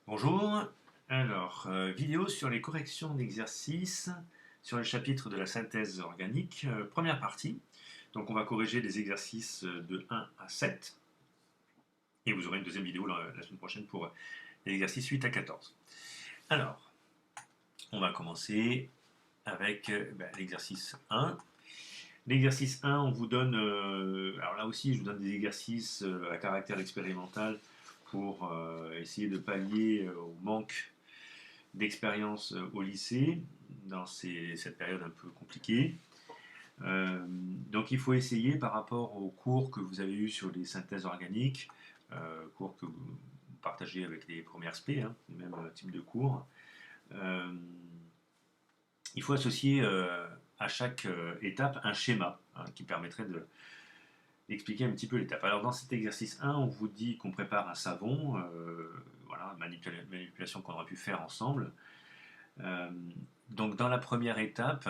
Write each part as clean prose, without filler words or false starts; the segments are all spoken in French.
Bonjour, alors vidéo sur les corrections d'exercices sur le chapitre de la synthèse organique, première partie. Donc on va corriger des exercices de 1 à 7 et vous aurez une deuxième vidéo la semaine prochaine pour les exercices 8 à 14. Alors, on va commencer avec l'exercice 1. L'exercice 1, on vous donne, alors là aussi je vous donne des exercices à caractère expérimental pour essayer de pallier au manque d'expérience au lycée dans cette période un peu compliquée. Donc il faut essayer par rapport aux cours que vous avez eus sur les synthèses organiques, cours que vous partagez avec les premières SP, hein, le même type de cours. Euh, il faut associer à chaque étape un schéma hein, qui permettrait d'expliquer un petit peu l'étape. Alors dans cet exercice 1, on vous dit qu'on prépare un savon, voilà, manipulation qu'on aurait pu faire ensemble. Euh, donc dans la première étape,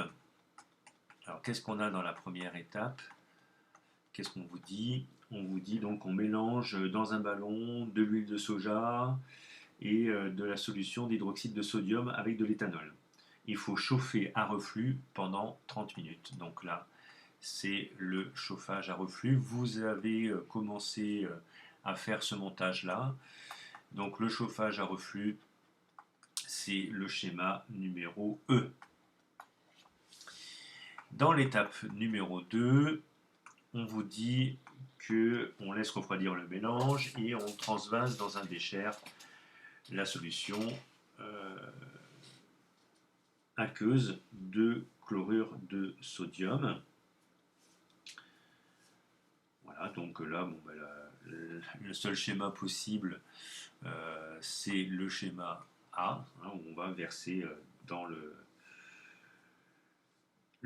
alors qu'est-ce qu'on a dans la première étape? Qu'est-ce qu'on vous dit? On vous dit donc qu'on mélange dans un ballon de l'huile de soja et de la solution d'hydroxyde de sodium avec de l'éthanol. Il faut chauffer à reflux pendant 30 minutes. Donc là, c'est le chauffage à reflux. Vous avez commencé à faire ce montage-là. Donc le chauffage à reflux, c'est le schéma numéro E. Dans l'étape numéro 2, on vous dit qu'on laisse refroidir le mélange et on transvase dans un bécher la solution aqueuse de chlorure de sodium. Voilà, donc là, bon, ben, le seul schéma possible, c'est le schéma A, hein, où on va verser dans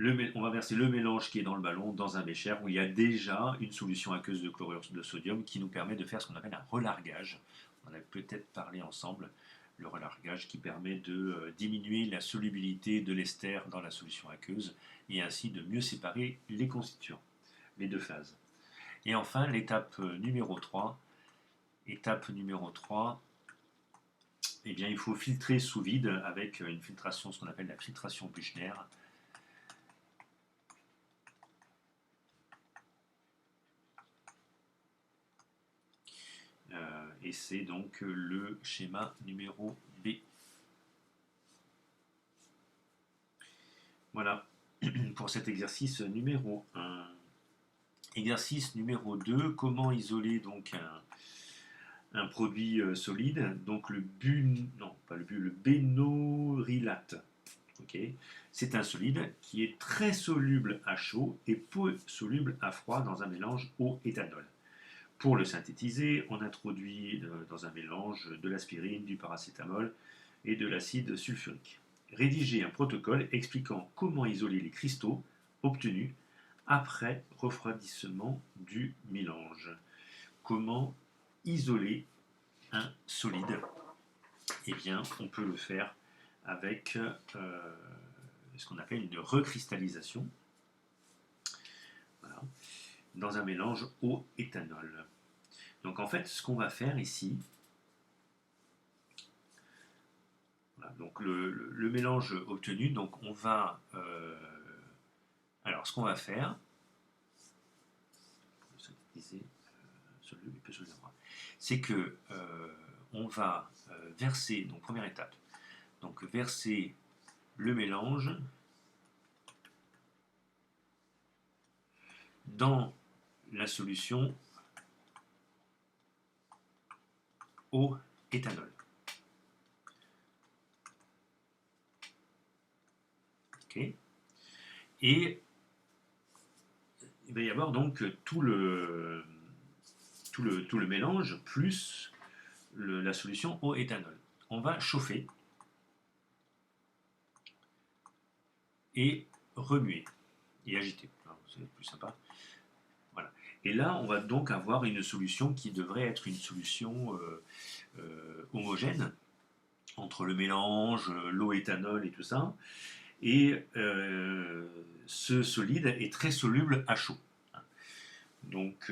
on va verser le mélange qui est dans le ballon dans un bécher où il y a déjà une solution aqueuse de chlorure de sodium qui nous permet de faire ce qu'on appelle un relargage. On a peut-être parlé ensemble, le relargage qui permet de diminuer la solubilité de l'ester dans la solution aqueuse et ainsi de mieux séparer les constituants, les deux phases. Et enfin, l'étape numéro 3. Étape numéro 3, eh bien, il faut filtrer sous vide avec une filtration, ce qu'on appelle la filtration Buchner. Et c'est donc le schéma numéro B. Voilà pour cet exercice numéro 1. Exercice numéro 2, comment isoler donc un produit solide, donc le bénolylate. Okay. C'est un solide qui est très soluble à chaud et peu soluble à froid dans un mélange eau-éthanol. Pour le synthétiser, on introduit dans un mélange de l'aspirine, du paracétamol et de l'acide sulfurique. Rédiger un protocole expliquant comment isoler les cristaux obtenus après refroidissement du mélange. Comment isoler un solide? Eh bien, on peut le faire avec ce qu'on appelle une recristallisation, voilà, dans un mélange eau-éthanol. Donc en fait, ce qu'on va faire ici, voilà, donc le mélange obtenu, donc on va, alors ce qu'on va faire, c'est que on va verser, donc première étape, donc verser le mélange dans la solution au éthanol. Okay. Et il va y avoir donc tout le mélange plus la solution au éthanol. On va chauffer et remuer et agiter. C'est plus sympa. Voilà. Et là, on va donc avoir une solution qui devrait être une solution homogène entre le mélange, l'eau, éthanol et tout ça. Et ce solide est très soluble à chaud. Donc,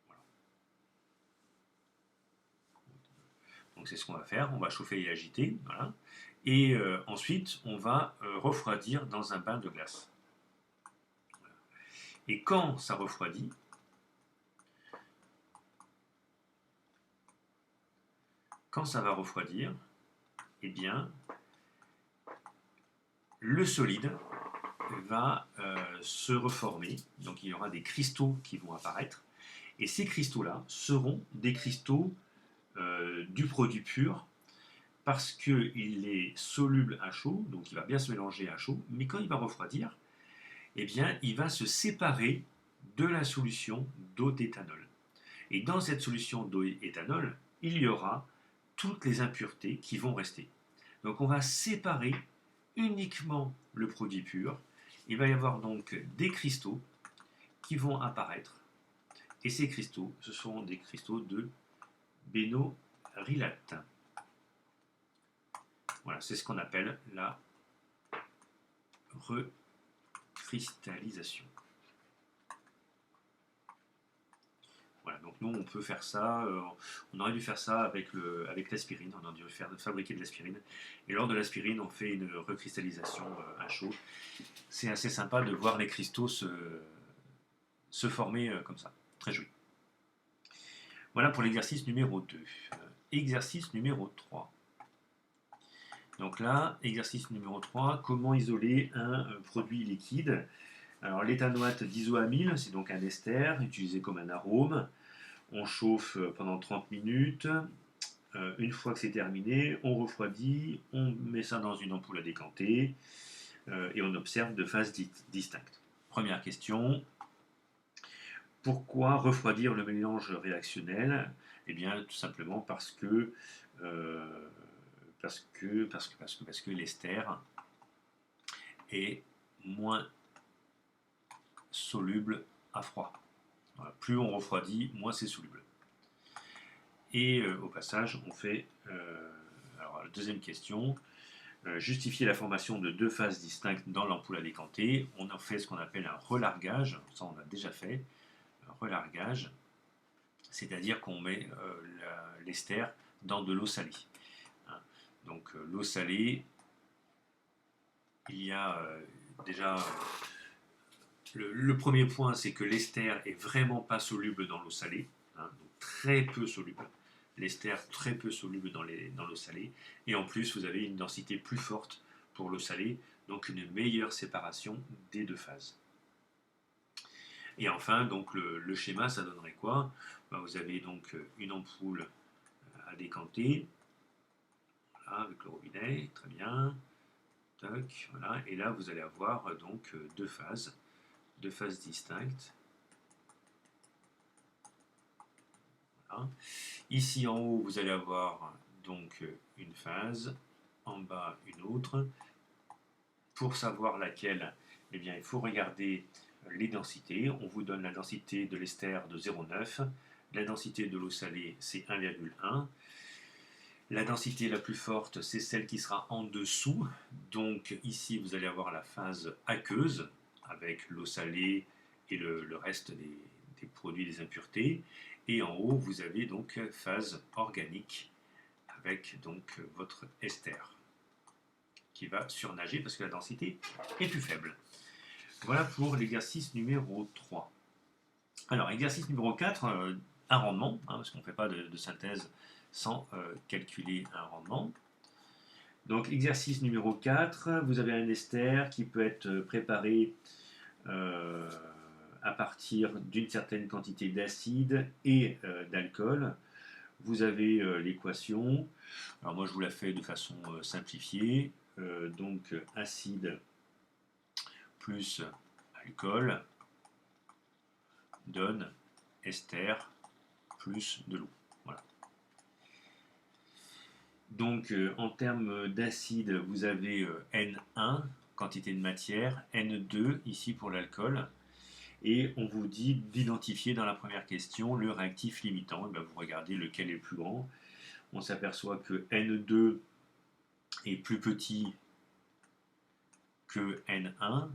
voilà. Donc c'est ce qu'on va faire, on va chauffer et agiter, voilà. Et ensuite, on va refroidir dans un bain de glace. Et quand ça refroidit, quand ça va refroidir, eh bien, le solide va se reformer, donc il y aura des cristaux qui vont apparaître, et ces cristaux-là seront des cristaux du produit pur, parce qu'il est soluble à chaud, donc il va bien se mélanger à chaud, mais quand il va refroidir, eh bien, il va se séparer de la solution d'eau d'éthanol. Et dans cette solution d'eau d'éthanol, il y aura toutes les impuretés qui vont rester. Donc on va séparer uniquement le produit pur. Il va y avoir donc des cristaux qui vont apparaître. Et ces cristaux, ce sont des cristaux de bénodrylate. Voilà, c'est ce qu'on appelle la recristallisation. Voilà, donc nous on peut faire ça, on aurait dû faire ça avec l'aspirine, on aurait dû fabriquer de l'aspirine. Et lors de l'aspirine, on fait une recristallisation à chaud. C'est assez sympa de voir les cristaux se former comme ça. Très joli. Voilà pour l'exercice numéro 2. Exercice numéro 3. Donc là, exercice numéro 3, comment isoler un produit liquide. Alors l'éthanoate d'isoamyle, c'est donc un ester utilisé comme un arôme. On chauffe pendant 30 minutes. Une fois que c'est terminé, on refroidit, on met ça dans une ampoule à décanter et on observe deux phases distinctes. Première question, pourquoi refroidir le mélange réactionnel? Eh bien, tout simplement parce que l'ester est moins soluble à froid. Voilà, plus on refroidit, moins c'est soluble. Et au passage, on fait alors, la deuxième question, justifier la formation de deux phases distinctes dans l'ampoule à décanter. On en fait ce qu'on appelle un relargage, ça on a déjà fait, un relargage, c'est-à-dire qu'on met l'ester dans de l'eau salée. Hein. Donc l'eau salée, il y a déjà le premier point, c'est que l'ester est vraiment pas soluble dans l'eau salée, hein, donc très peu soluble. L'ester très peu soluble dans l'eau salée. Et en plus, vous avez une densité plus forte pour l'eau salée, donc une meilleure séparation des deux phases. Et enfin, donc le schéma, ça donnerait quoi? Vous avez donc une ampoule à décanter, voilà, avec le robinet, très bien. Tac, voilà. Et là, vous allez avoir donc deux phases distinctes. Voilà. Ici en haut, vous allez avoir donc une phase, en bas une autre. Pour savoir laquelle, eh bien, il faut regarder les densités. On vous donne la densité de l'ester de 0,9. La densité de l'eau salée, c'est 1,1. La densité la plus forte, c'est celle qui sera en dessous. Donc ici, vous allez avoir la phase aqueuse, avec l'eau salée et le reste des produits, des impuretés. Et en haut, vous avez donc phase organique, avec donc votre ester, qui va surnager parce que la densité est plus faible. Voilà pour l'exercice numéro 3. Alors, exercice numéro 4, un rendement, hein, parce qu'on ne fait pas de synthèse sans calculer un rendement. Donc, exercice numéro 4, vous avez un ester qui peut être préparé à partir d'une certaine quantité d'acide et d'alcool. Vous avez l'équation. Alors, moi, je vous la fais de façon simplifiée. Donc, acide plus alcool donne ester plus de l'eau. Voilà. Donc en termes d'acide, vous avez N1, quantité de matière, N2 ici pour l'alcool, et on vous dit d'identifier dans la première question le réactif limitant. Et bien, vous regardez lequel est le plus grand. On s'aperçoit que N2 est plus petit que N1.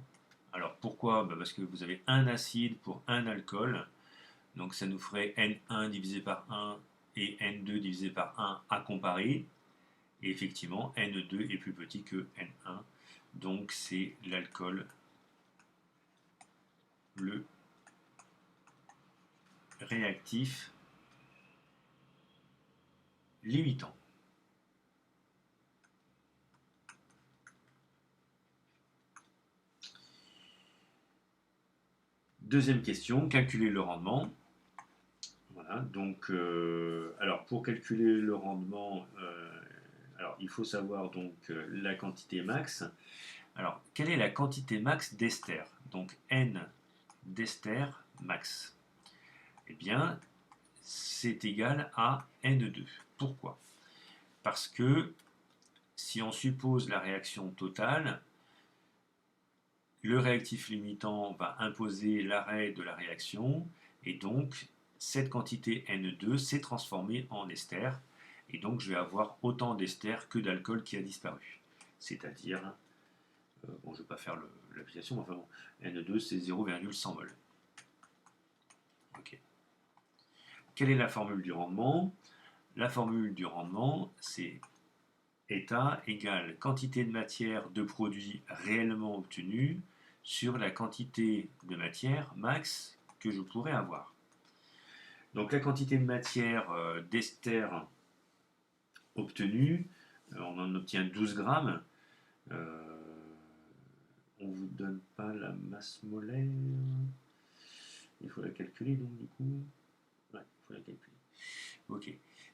Alors pourquoi? Parce que vous avez un acide pour un alcool, donc ça nous ferait N1 divisé par 1 et N2 divisé par 1 à comparer. Et effectivement, N2 est plus petit que N1. Donc c'est l'alcool le réactif limitant. Deuxième question, calculer le rendement. Voilà, donc, alors pour calculer le rendement, alors il faut savoir donc la quantité max. Alors, quelle est la quantité max d'ester? Donc N d'ester max. Eh bien, c'est égal à N2. Pourquoi? Parce que si on suppose la réaction totale, le réactif limitant va imposer l'arrêt de la réaction, et donc cette quantité N2 s'est transformée en ester, et donc je vais avoir autant d'ester que d'alcool qui a disparu. C'est-à-dire, bon, je ne vais pas faire l'application, mais enfin bon, N2 c'est 0,100 mol. Ok. Quelle est la formule du rendement? La formule du rendement, c'est état égale quantité de matière de produit réellement obtenue sur la quantité de matière max que je pourrais avoir. Donc la quantité de matière d'ester obtenue, on en obtient 12 grammes. On ne vous donne pas la masse molaire. Il faut la calculer donc du coup. Ouais, il faut la calculer. Ok.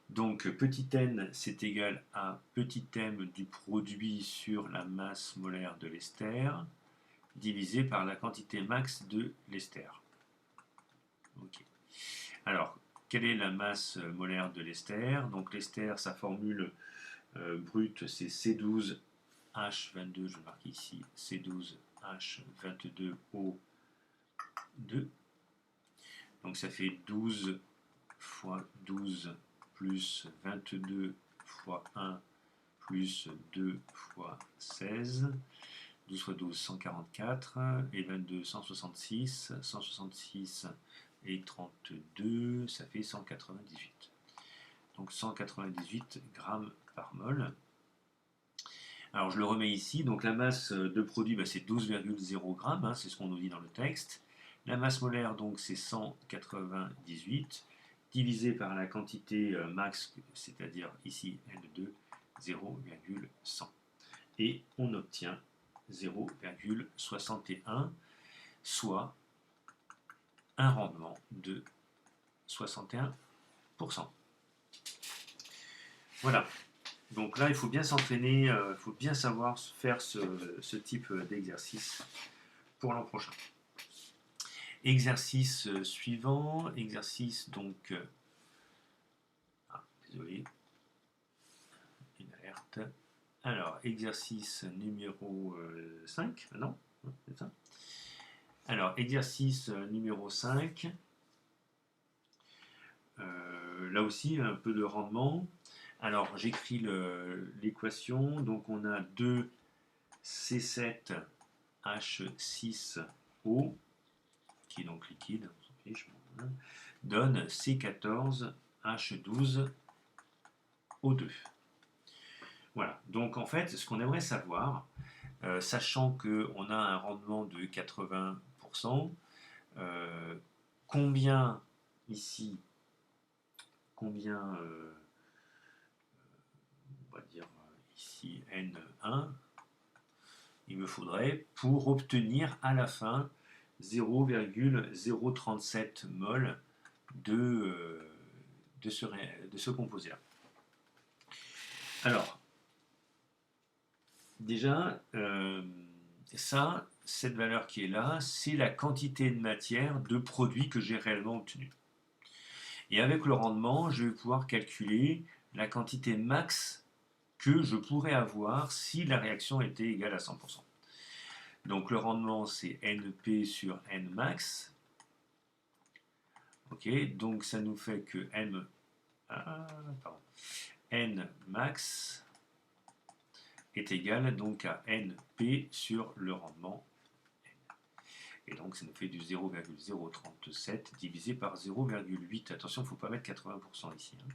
Donc petit n, c'est égal à petit m du produit sur la masse molaire de l'ester, divisé par la quantité max de l'ester. Ok. Alors, quelle est la masse molaire de l'ester? Donc l'ester, sa formule brute, c'est C12H22, je vais marquer ici, C12H22O2. Donc ça fait 12 fois 12 plus 22 fois 1 plus 2 fois 16. 12 fois 12, 144, et 22, 166, 166 et 32, ça fait 198. Donc 198 grammes par mol. Alors je le remets ici, donc la masse de produit, bah, c'est 12,0 grammes, hein, c'est ce qu'on nous dit dans le texte. La masse molaire, donc c'est 198, divisé par la quantité max, c'est-à-dire ici N2, 0,100. Et on obtient 0,61, soit un rendement de 61%. Voilà. Donc là, il faut bien s'entraîner, il faut bien savoir faire ce type d'exercice pour l'an prochain. Exercice suivant, exercice donc... désolé, une alerte. Alors, exercice numéro 5, non, c'est ça. Alors, exercice numéro 5. Là aussi, un peu de rendement. Alors, j'écris l'équation. Donc, on a 2C7H6O, qui est donc liquide, on s'en fiche, donne C14H12O2. Voilà. Donc, en fait, ce qu'on aimerait savoir, sachant qu'on a un rendement de 80%, combien ici, combien, on va dire ici N1, il me faudrait pour obtenir à la fin 0,037 mol de ce composé-là. Alors, déjà, cette valeur qui est là, c'est la quantité de matière de produit que j'ai réellement obtenu. Et avec le rendement, je vais pouvoir calculer la quantité max que je pourrais avoir si la réaction était égale à 100%. Donc le rendement, c'est NP sur Nmax. Ok, donc ça nous fait que Nmax est égal donc à NP sur le rendement N. Et donc ça nous fait du 0,037 divisé par 0,8. Attention, il ne faut pas mettre 80% ici. Hein.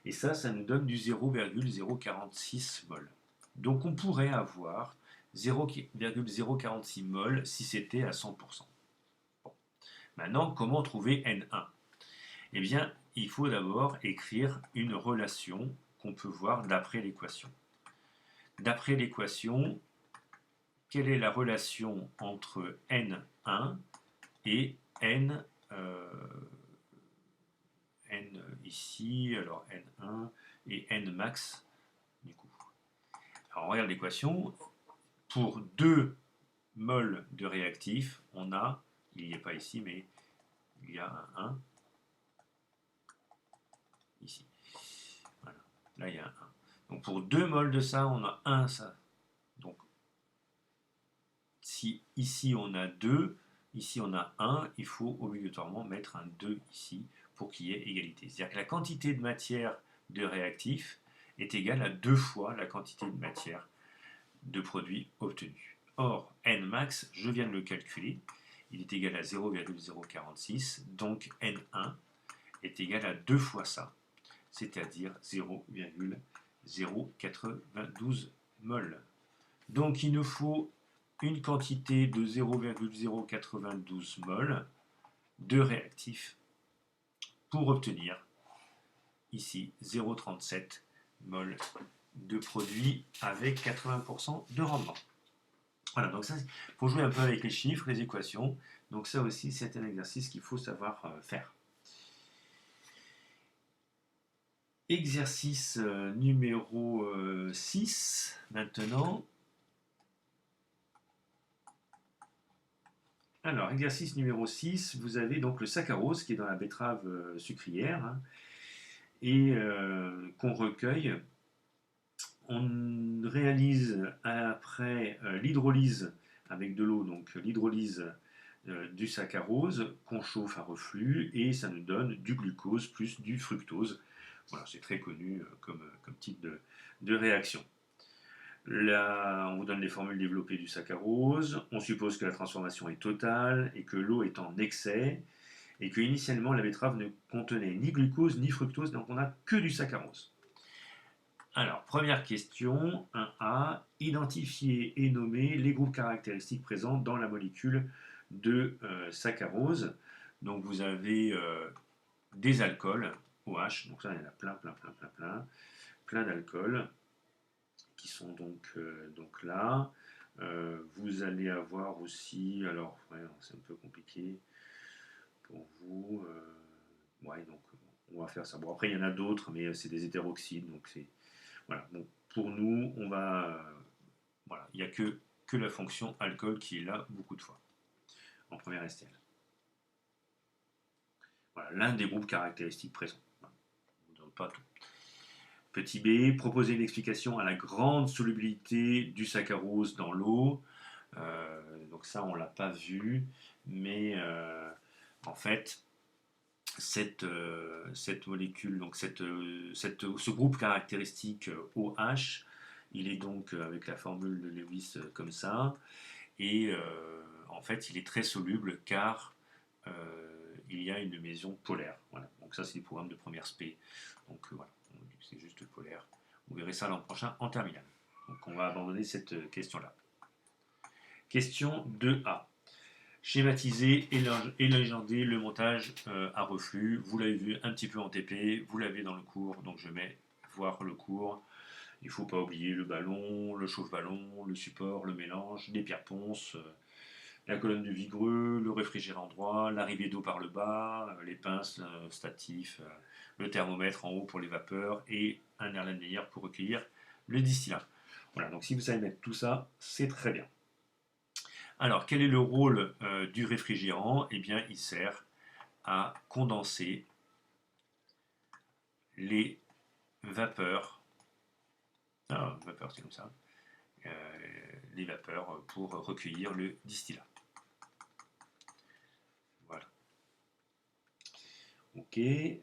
Et ça nous donne du 0,046 mol. Donc on pourrait avoir 0,046 mol si c'était à 100%. Bon. Maintenant, comment trouver N1? Eh bien, il faut d'abord écrire une relation qu'on peut voir d'après l'équation. D'après l'équation, quelle est la relation entre N1 et N ici, alors N1 et N max du coup. Alors on regarde l'équation. Pour 2 moles de réactif, on a, il n'y est pas ici, mais il y a un 1 ici. Voilà. Là, il y a un 1. Donc pour 2 moles de ça, on a 1 ça. Donc si ici on a 2, ici on a 1, il faut obligatoirement mettre un 2 ici pour qu'il y ait égalité. C'est-à-dire que la quantité de matière de réactif est égale à 2 fois la quantité de matière de produit obtenu. Or, Nmax, je viens de le calculer, il est égal à 0,046, donc N1 est égal à 2 fois ça, c'est-à-dire 0,092 mol. Donc il nous faut une quantité de 0,092 mol de réactif pour obtenir ici 0,37 mol de produit avec 80% de rendement. Voilà, donc ça, il faut jouer un peu avec les chiffres, les équations. Donc ça aussi, c'est un exercice qu'il faut savoir faire. Exercice numéro 6, maintenant. Alors, exercice numéro 6, vous avez donc le saccharose qui est dans la betterave sucrière hein, et qu'on recueille. On réalise après l'hydrolyse avec de l'eau, donc l'hydrolyse du saccharose qu'on chauffe à reflux et ça nous donne du glucose plus du fructose. Voilà, c'est très connu comme type de réaction. Là, on vous donne les formules développées du saccharose. On suppose que la transformation est totale et que l'eau est en excès et que initialement la betterave ne contenait ni glucose ni fructose, donc on n'a que du saccharose. Alors, première question, 1A, identifier et nommer les groupes caractéristiques présents dans la molécule de saccharose. Donc vous avez des alcools, OH, donc ça il y en a plein d'alcools qui sont donc là. Vous allez avoir aussi, alors ouais, c'est un peu compliqué pour vous. Ouais, donc on va faire ça. Bon, après il y en a d'autres, mais c'est des hétéroxydes, donc c'est voilà. Bon, pour nous, on va voilà, il n'y a que la fonction alcool qui est là beaucoup de fois en première STL. Voilà, l'un des groupes caractéristiques présents. Voilà, on ne donne pas tout. Petit b, proposer une explication à la grande solubilité du saccharose dans l'eau. Donc ça, on ne l'a pas vu, mais en fait, cette molécule, donc ce groupe caractéristique OH, il est donc avec la formule de Lewis comme ça, et en fait, il est très soluble car il y a une liaison polaire. Voilà. Donc ça, c'est des programmes de première spé. Donc voilà, c'est juste polaire. Vous verrez ça l'an prochain en terminale. Donc on va abandonner cette question-là. Question 2A. Schématiser et légender le montage à reflux. Vous l'avez vu un petit peu en TP, vous l'avez dans le cours, donc je mets voir le cours. Il ne faut pas oublier le ballon, le chauffe-ballon, le support, le mélange, les pierres ponces, la colonne de vigreux, le réfrigérant droit, l'arrivée d'eau par le bas, les pinces statifs, le thermomètre en haut pour les vapeurs et un Erlenmeyer pour recueillir le distillat. Voilà, donc si vous savez mettre tout ça, c'est très bien. Alors, quel est le rôle du réfrigérant? Eh bien, il sert à condenser les vapeurs. Ah, vapeurs, c'est comme ça. Les vapeurs pour recueillir le distillat. Voilà. Ok. Et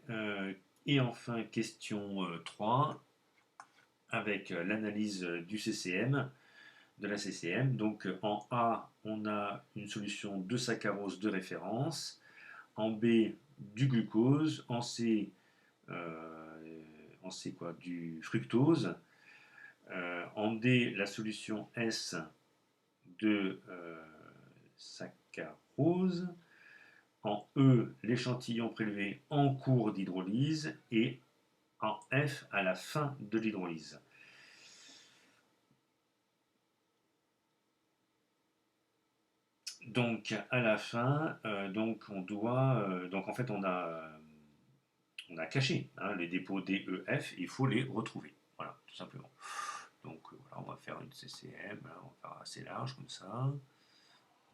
enfin, question 3, avec l'analyse du CCM. de la CCM. Donc en A, on a une solution de saccharose de référence. En B, du glucose. En C quoi, du fructose. En D, la solution S de saccharose. En E, l'échantillon prélevé en cours d'hydrolyse. Et en F, à la fin de l'hydrolyse. Donc à la fin, donc on doit, donc en fait on a caché hein, les dépôts D, E, F, il faut les retrouver. Voilà, tout simplement. Donc voilà, on va faire une CCM, on va faire assez large comme ça.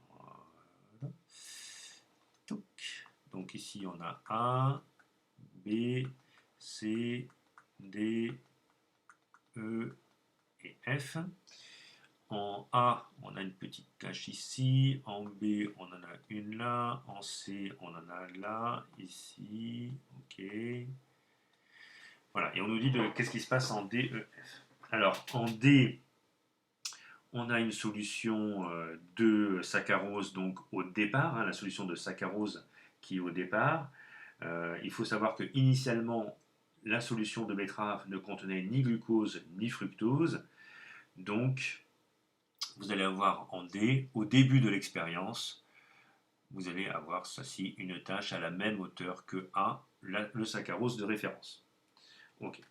Voilà. Donc ici on a A, B, C, D, E et F. En A, on a une petite tache ici. En B, on en a une là. En C, on en a là, ici. OK. Voilà. Et on nous dit qu'est-ce qui se passe en D, E, F. Alors, en D, on a une solution de saccharose donc au départ, hein, la solution de saccharose qui est au départ. Il faut savoir que initialement, la solution de betterave ne contenait ni glucose ni fructose. Donc, vous allez avoir en D, au début de l'expérience, vous allez avoir ceci, une tâche à la même hauteur que A, le saccharose de référence. Okay.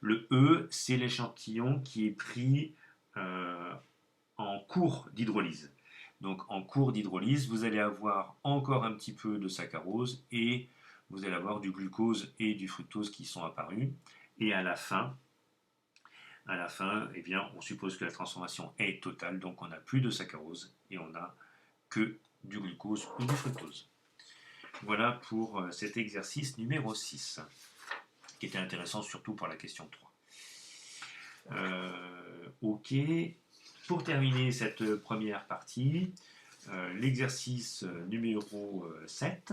Le E, c'est l'échantillon qui est pris en cours d'hydrolyse. Donc en cours d'hydrolyse, vous allez avoir encore un petit peu de saccharose et vous allez avoir du glucose et du fructose qui sont apparus. Et à la fin, eh bien, on suppose que la transformation est totale, donc on n'a plus de saccharose et on n'a que du glucose ou du fructose. Voilà pour cet exercice numéro 6, qui était intéressant surtout pour la question 3. Ok, pour terminer cette première partie, l'exercice numéro 7.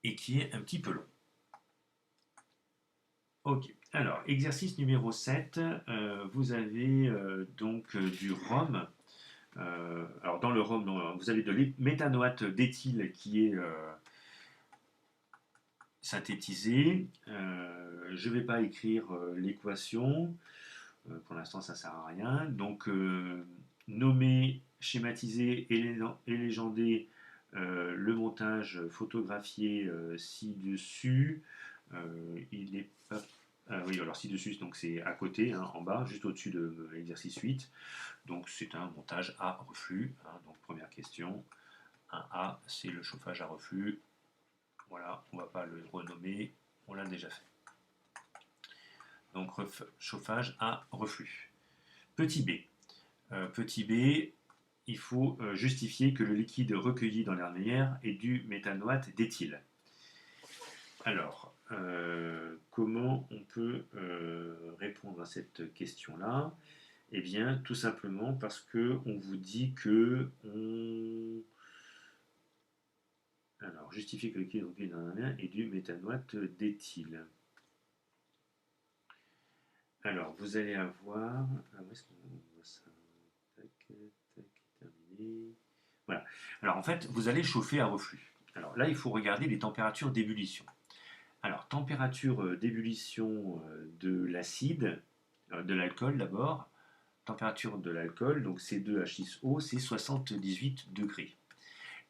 Et qui est un petit peu long. Ok, alors exercice numéro 7, vous avez donc du rhum. Alors dans le rhum, vous avez de méthanoate d'éthyle qui est synthétisé. Je ne vais pas écrire l'équation, pour l'instant ça ne sert à rien. Donc nommer, schématiser et légender le montage photographié ci-dessus. Il n'est pas. Oui, alors ci-dessus, donc c'est à côté, hein, en bas, juste au-dessus de l'exercice 8. Donc c'est un montage à reflux. Hein, donc première question. 1A, c'est le chauffage à reflux. Voilà, on ne va pas le renommer, on l'a déjà fait. Donc chauffage à reflux. Petit b, il faut justifier que le liquide recueilli dans l'air lumière est du méthanoate d'éthyle. Alors, comment on peut répondre à cette question-là? Eh bien, tout simplement parce qu'on vous dit que Alors, justifier que le liquide recueilli dans l'air lumière est du méthanoate d'éthyle. Alors, vous allez avoir... Ah, où est-ce qu'on voit ça? Tac, tac, terminé. Voilà. Alors, en fait, vous allez chauffer à reflux. Alors là, il faut regarder les températures d'ébullition. Alors, température d'ébullition de l'acide, de l'alcool d'abord. Température de l'alcool, donc C2H6O, c'est 78 degrés.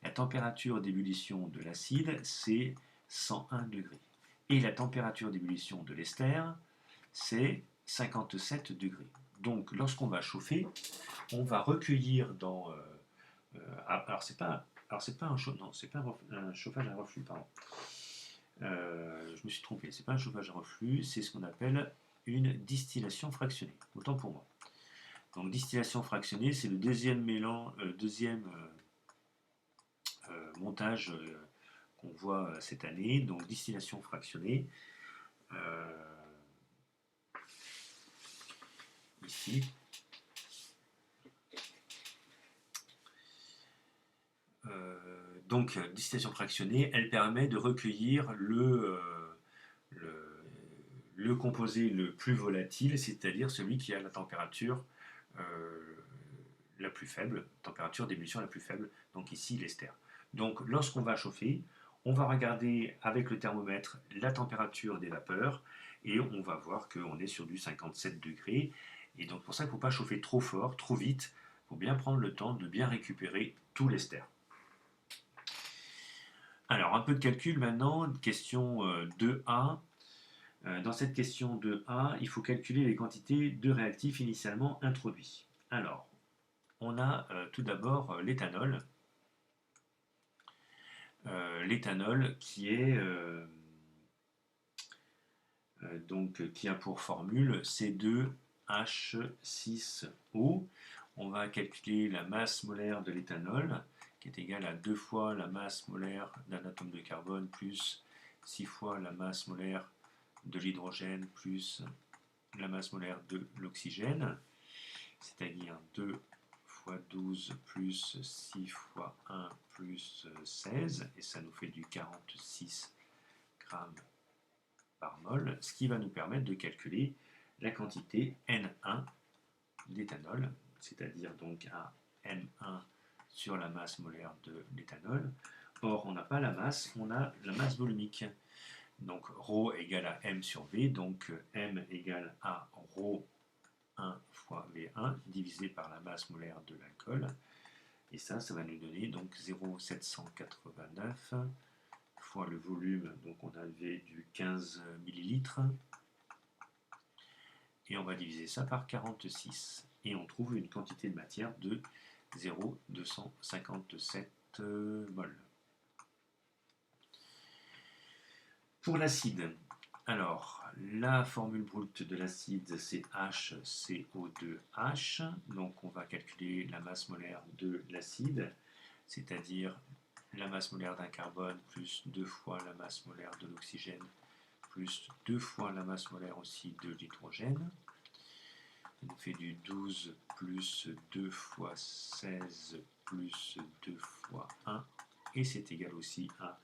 La température d'ébullition de l'acide, c'est 101 degrés. Et la température d'ébullition de l'ester, c'est 57 degrés. Donc, lorsqu'on va chauffer, on va recueillir dans... alors, c'est pas un chauffage à reflux, pardon. Je me suis trompé, c'est pas un chauffage à reflux, c'est ce qu'on appelle une distillation fractionnée. Autant pour moi. Donc, distillation fractionnée, c'est le deuxième montage qu'on voit cette année. Donc, distillation fractionnée. Ici. Donc, distillation fractionnée, elle permet de recueillir le composé le plus volatile, c'est-à-dire celui qui a la température la plus faible, température d'ébullition la plus faible, donc ici l'ester. Donc lorsqu'on va chauffer, on va regarder avec le thermomètre la température des vapeurs et on va voir qu'on est sur du 57 degrés. Et donc pour ça, il ne faut pas chauffer trop fort, trop vite. Il faut bien prendre le temps de bien récupérer tout l'ester. Alors un peu de calcul maintenant, question 2A. Dans cette question 2A, il faut calculer les quantités de réactifs initialement introduits. Alors, on a tout d'abord l'éthanol. L'éthanol qui est qui a pour formule C2H6O. On va calculer la masse molaire de l'éthanol qui est égale à 2 fois la masse molaire d'un atome de carbone plus 6 fois la masse molaire de l'hydrogène plus la masse molaire de l'oxygène, c'est-à-dire 2 fois 12 plus 6 fois 1 plus 16, et ça nous fait du 46 grammes par mol, ce qui va nous permettre de calculer la quantité N1 d'éthanol, c'est-à-dire donc à M1 sur la masse molaire de l'éthanol. Or, on n'a pas la masse, on a la masse volumique. Donc, ρ égale à M sur V, donc M égale à ρ 1 fois V1 divisé par la masse molaire de l'alcool. Et ça va nous donner donc 0,789 fois le volume, donc on avait du 15 millilitres, et on va diviser ça par 46, et on trouve une quantité de matière de 0,257 mol. Pour l'acide, alors la formule brute de l'acide c'est HCO2H, donc on va calculer la masse molaire de l'acide, c'est-à-dire la masse molaire d'un carbone plus 2 fois la masse molaire de l'oxygène plus 2 fois la masse molaire aussi de l'hydrogène. Ça nous fait du 12 plus 2 fois 16 plus 2 fois 1, et c'est égal aussi à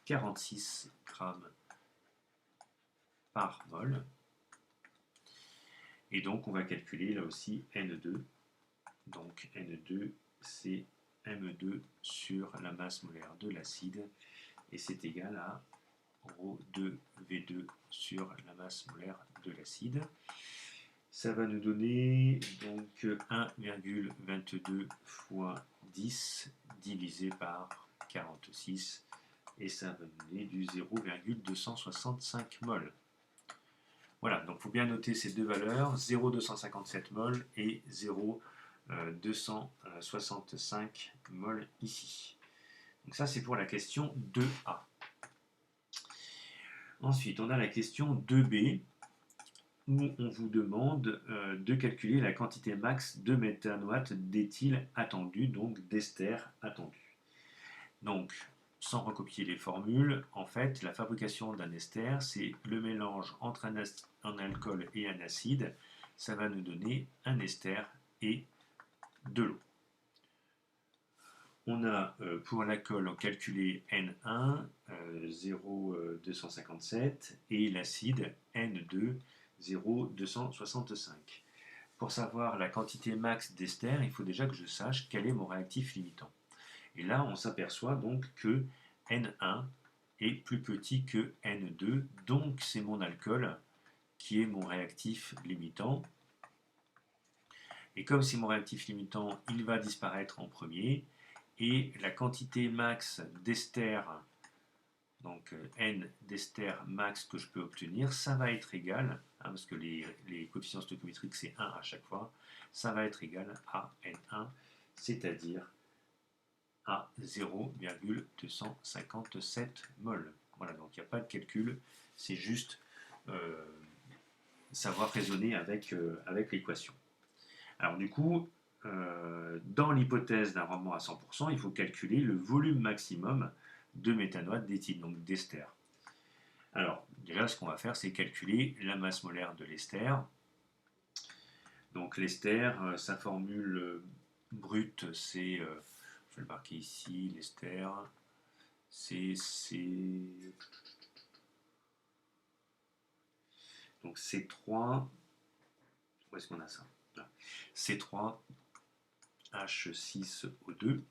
46 grammes par mol. Et donc on va calculer là aussi N2. Donc N2 c'est M2 sur la masse molaire de l'acide, et c'est égal à ρ2V2 sur la masse molaire de l'acide. Ça va nous donner donc 1,22 fois 10 divisé par 46, et ça va nous donner du 0,265 mol. Voilà, donc il faut bien noter ces deux valeurs, 0,257 mol et 0,265 mol ici. Donc ça c'est pour la question 2A. Ensuite, on a la question 2B, où on vous demande de calculer la quantité max de méthanoate d'éthyle attendu, donc d'ester attendu. Donc, sans recopier les formules, en fait, la fabrication d'un ester, c'est le mélange entre un alcool et un acide. Ça va nous donner un ester et de l'eau. On a pour l'alcool calculé N1, 0,257, et l'acide N2, 0,265. Pour savoir la quantité max d'ester, il faut déjà que je sache quel est mon réactif limitant. Et là, on s'aperçoit donc que N1 est plus petit que N2, donc c'est mon alcool qui est mon réactif limitant. Et comme c'est mon réactif limitant, il va disparaître en premier, et la quantité max d'ester, donc N d'ester max que je peux obtenir, ça va être égal, parce que les coefficients stoichiométriques c'est 1 à chaque fois, ça va être égal à N1, c'est-à-dire à 0,257 mol. Voilà, donc il n'y a pas de calcul, c'est juste savoir raisonner avec l'équation. Alors du coup, dans l'hypothèse d'un rendement à 100%, il faut calculer le volume maximum de méthanoate d'éthyle, donc d'ester. Alors déjà, ce qu'on va faire, c'est calculer la masse molaire de l'ester. Donc l'ester, sa formule brute, c'est, je vais le marquer ici, l'ester, c'est Donc C3, où est-ce qu'on a ça? Là. C3 H6O2.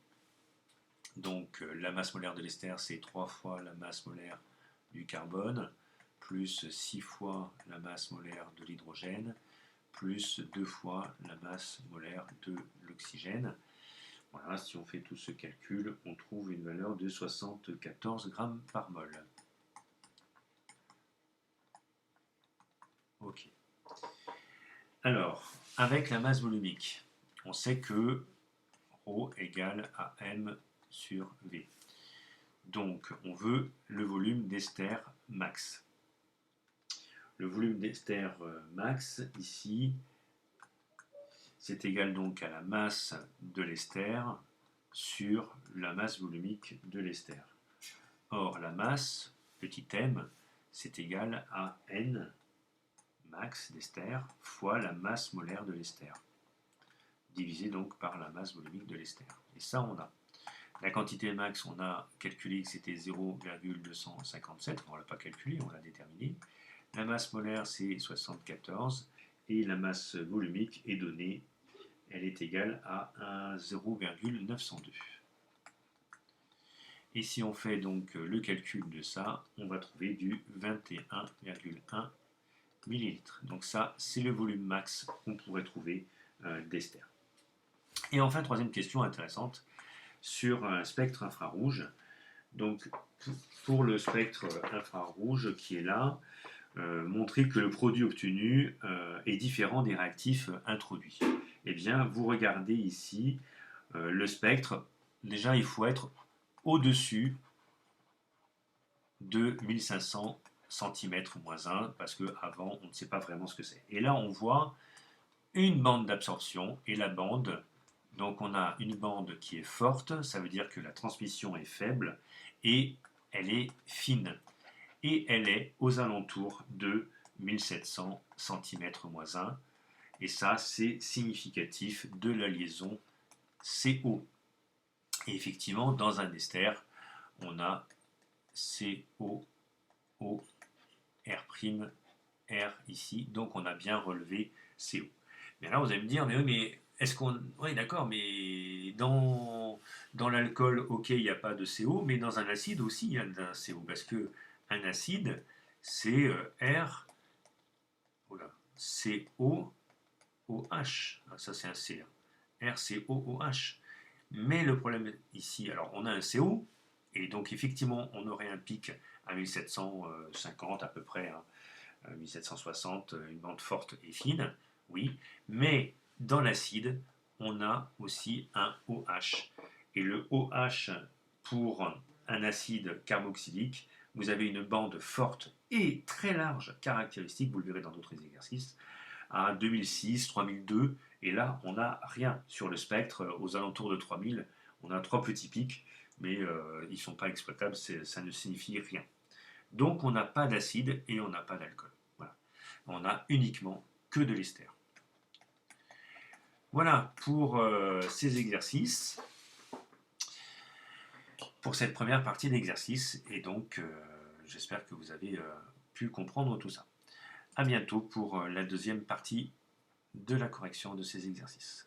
Donc la masse molaire de l'ester, c'est 3 fois la masse molaire du carbone, plus 6 fois la masse molaire de l'hydrogène, plus 2 fois la masse molaire de l'oxygène. Voilà, si on fait tout ce calcul, on trouve une valeur de 74 grammes par mol. Ok. Alors, avec la masse volumique, on sait que ρ égale à m sur v. Donc, on veut le volume d'ester max. Le volume d'ester max, ici, c'est égal donc à la masse de l'ester sur la masse volumique de l'ester. Or, la masse, petit m, c'est égal à n max d'ester fois la masse molaire de l'ester, divisé donc par la masse volumique de l'ester. Et ça, on a. La quantité max, on a calculé que c'était 0,257, on ne l'a pas calculé, on l'a déterminé. La masse molaire, c'est 74, et la masse volumique est donnée, elle est égale à 0,902. Et si on fait donc le calcul de ça, on va trouver du 21,1 millilitres. Donc ça, c'est le volume max qu'on pourrait trouver d'ester. Et enfin, troisième question intéressante, sur un spectre infrarouge. Donc, pour le spectre infrarouge qui est là, montrer que le produit obtenu est différent des réactifs introduits. Eh bien, vous regardez ici le spectre. Déjà, il faut être au-dessus de 1500 cm-1, parce qu'avant, on ne sait pas vraiment ce que c'est. Et là, on voit une bande d'absorption, et la bande, donc on a une bande qui est forte, ça veut dire que la transmission est faible, et elle est fine. Et elle est aux alentours de 1700 cm-1. Et ça, c'est significatif de la liaison CO. Et effectivement, dans un ester, on a CO, O, R', R ici. Donc on a bien relevé CO. Mais là, vous allez me dire, mais oui, mais est-ce qu'on... Oui, d'accord, mais dans l'alcool, ok, il n'y a pas de CO, mais dans un acide aussi, il y a un CO. Parce que un acide, c'est R, voilà, COOH. Ça, c'est un C. RCOOH. Mais le problème ici, alors on a un CO, et donc effectivement, on aurait un pic à 1750 à peu près, hein, 1760, une bande forte et fine, oui, mais dans l'acide, on a aussi un OH. Et le OH, pour un acide carboxylique, vous avez une bande forte et très large, caractéristique, vous le verrez dans d'autres exercices, à 2006, 3002, et là, on n'a rien sur le spectre, aux alentours de 3000, on a 3 petits pics, mais ils ne sont pas exploitables, ça ne signifie rien. Donc on n'a pas d'acide et on n'a pas d'alcool. Voilà. On a uniquement que de l'ester. Voilà pour ces exercices, pour cette première partie d'exercice, et donc j'espère que vous avez pu comprendre tout ça. À bientôt pour la deuxième partie de la correction de ces exercices.